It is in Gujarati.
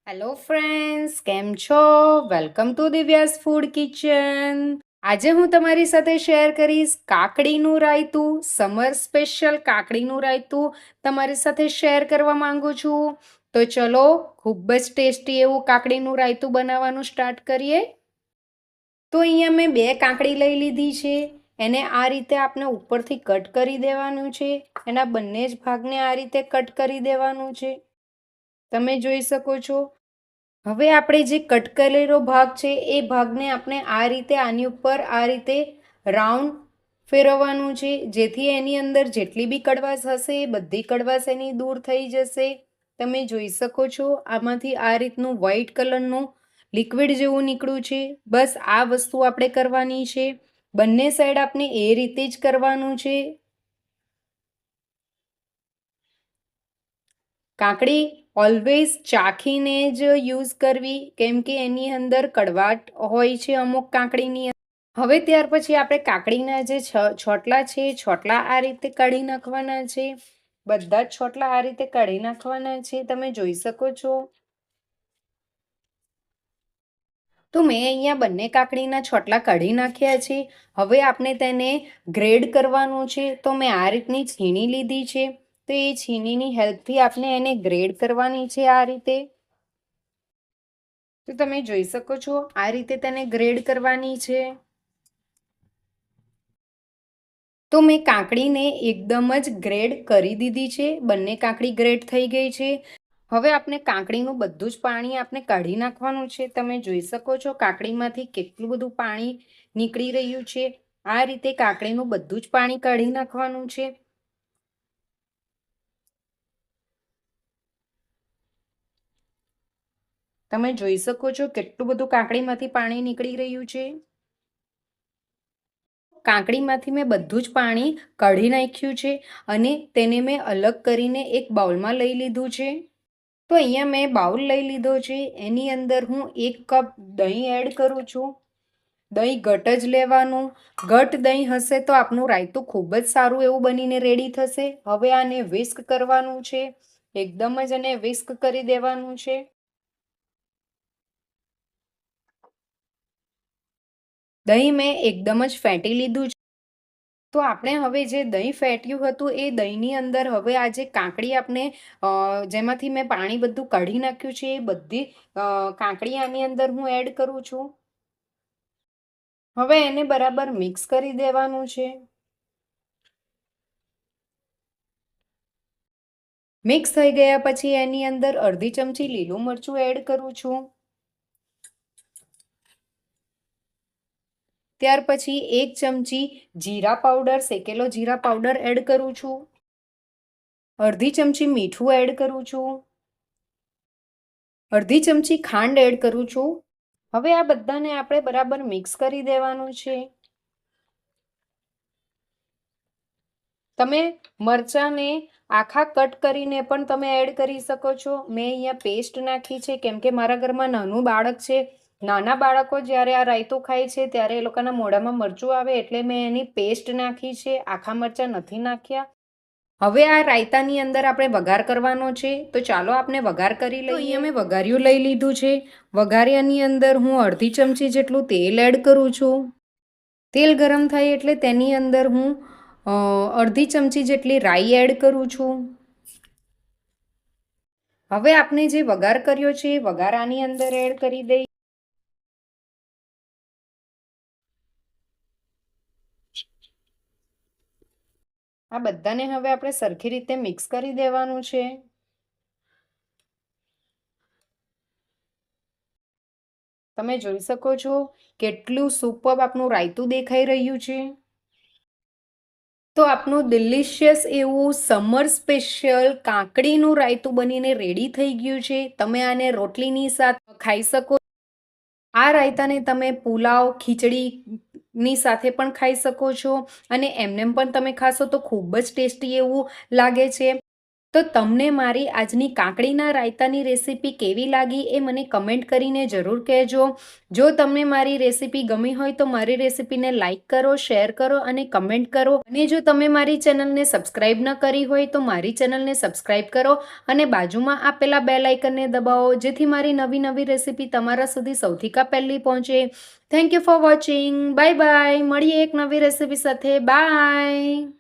હેલો ફ્રેન્ડ્સ, કેમ છો? Welcome to Divya's food kitchen. આજે હું તમારી સાથે શેર કરીશ કાકડીનું રાયતું. સમર સ્પેશિયલ કાકડીનું રાયતું તમારી સાથે શેર કરવા માંગુ છું. તો ચલો ખૂબ જ ટેસ્ટી એવું કાકડીનું રાયતું બનાવવાનું સ્ટાર્ટ કરીએ. તો અહીંયા મેં 2 કાકડી લઈ લીધી છે. એને આ રીતે આપણે ઉપરથી કટ કરી દેવાનું છે. એના બંને જ ભાગને આ રીતે કટ કરી દેવાનું છે. તમે જોઈ શકો છો. હવે આપણે જે કટ કરેલો ભાગ છે એ ભાગને આપણે આ રીતે આની ઉપર આ રીતે રાઉન્ડ ફેરવવાનું છે, જેથી એની અંદર જેટલી બી કડવાશ હશે એ બધી કડવાશ એની દૂર થઈ જશે. તમે જોઈ શકો છો આમાંથી આ રીતનું વ્હાઈટ કલરનું લિક્વિડ જેવું નીકળ્યું છે. બસ આ વસ્તુ આપણે કરવાની છે. બંને સાઈડ આપણે એ રીતે જ કરવાનું છે. કાકડી ઓલવેઝ ચાખીને જ યુઝ કરવી, કેમ કે એની અંદર કડવાટ હોય છે અમુક કાકડીની. હવે ત્યાર પછી આપણે કાકડીના જે છોટલા છે છોટલા આ રીતે કાઢી નાખવાના છે. બધા જ છોટલા આ રીતે કાઢી નાખવાના છે. તમે જોઈ શકો છો. તો મેં અહીંયા બંને કાકડીના છોટલા કાઢી નાખ્યા છે. હવે આપણે તેને ગ્રેડ કરવાનું છે. તો મેં આ રીતની છીણી લીધી છે. તો એ છીણીની હેલ્પથી આપણે એને ગ્રેડ કરવાની છે આ રીતે. તો તમે જોઈ શકો છો આ રીતે તેને ગ્રેડ કરવાની છે. તો મેં કાકડીને એકદમ જ ગ્રેડ કરી દીધી છે. બંને કાકડી ગ્રેડ થઈ ગઈ છે. હવે આપણે કાકડીનું બધું જ પાણી આપણે કાઢી નાખવાનું છે. તમે જોઈ શકો છો કાકડીમાંથી કેટલું બધું પાણી નીકળી રહ્યું છે. આ રીતે કાકડીનું બધું જ પાણી કાઢી નાખવાનું છે. તમે જોઈ શકો છો કેટલું બધું કાકડીમાંથી પાણી નીકળી રહ્યું છે. કાકડીમાંથી મેં બધું જ પાણી કાઢી નાખ્યું છે અને તેને મેં અલગ કરીને એક બાઉલમાં લઈ લીધું છે. તો અહીંયા મેં બાઉલ લઈ લીધો છે. એની અંદર હું 1 કપ દહીં એડ કરું છું. દહીં ઘટ જ લેવાનું. ઘટ દહીં હશે તો આપનું રાયતું ખૂબ જ સારું એવું બનીને રેડી થશે. હવે આને વિસ્ક કરવાનું છે. એકદમ જ આને વિસ્ક કરી દેવાનું છે. દહીં મેં એકદમ જ ફેંટી લીધું છે. તો આપણે હવે જે દહીં ફેટ્યું હતું એ દહીંની અંદર હવે આ જે કાકડી આપણે જેમાંથી મેં પાણી બધું કાઢી નાખ્યું છે એ બધી કાકડી આની અંદર હું એડ કરું છું. હવે એને બરાબર મિક્સ કરી દેવાનું છે. મિક્સ થઈ ગયા પછી એની અંદર અડધી ચમચી લીલું મરચું એડ કરું છું. ત્યાર પછી 1 ચમચી જીરા પાવડર, શેકેલો જીરા પાવડર એડ કરું છું. અડધી ચમચી મીઠું એડ કરું છું. અડધી ચમચી ખાંડ એડ કરું છું. હવે આ બધાને આપણે બરાબર મિક્સ કરી દેવાનું છે. તમે મરચાંને આખા કટ કરીને પણ તમે એડ કરી શકો છો. મેં અહીંયા પેસ્ટ નાખી છે કેમ કે મારા ઘરમાં નાનું બાળક છે. નાના બાળકો જ્યારે આ રાયતું ખાય છે ત્યારે એ લોકોના મોઢામાં મરચું આવે એટલે મેં એની પેસ્ટ નાખી છે. આખા મરચાં નથી નાખ્યા. હવે આ રાયતાની અંદર આપણે વઘાર કરવાનો છે. તો ચાલો આપણે વઘાર કરી લઈએ. અહીંયા મેં વઘાર્યું લઈ લીધું છે. વઘાર્યાની અંદર હું અડધી ચમચી જેટલું તેલ એડ કરું છું. તેલ ગરમ થાય એટલે તેની અંદર હું અડધી ચમચી જેટલી રાઈ એડ કરું છું. હવે આપણે જે વઘાર કર્યો છે એ વઘાર આની અંદર એડ કરી દઈએ. આ બધાને હવે આપણે સરખી રીતે મિક્સ કરી દેવાનું છે. તમે જોઈ શકો છો કેટલું સુપર આપનું રાયતું દેખાઈ રહ્યું છે. તો આપનું ડિલિશિયસ એવું સમર સ્પેશિયલ કાકડીનું રાયતું બનીને રેડી થઈ ગયું છે. તમે આને રોટલીની સાથે ખાઈ શકો. આ રાયતાને તમે પુલાવ, ખીચડીની સાથે પણ ખાઈ શકો છો અને એમનેમ પણ તમે ખાશો તો ખૂબ જ ટેસ્ટી એવું લાગે છે. તો તમને મારી આજની કાકડીના રાયતાની રેસીપી કેવી લાગી એ મને કમેન્ટ કરીને જરૂર કહેજો. જો તમને મારી રેસીપી ગમી હોય તો મારી રેસીપીને લાઈક કરો, શેર કરો અને કમેન્ટ કરો. અને જો તમે મારી ચેનલને સબસ્ક્રાઈબ ન કરી હોય તો મારી ચેનલને સબસ્ક્રાઈબ કરો અને બાજુમાં આપેલા બેલ આઇકનને દબાવો, જેથી મારી નવી નવી રેસીપી તમારા સુધી સૌથી પહેલી પહોંચે. Thank you for watching. Bye bye. મળીએ એક નવી રેસીપી સાથે. બાય.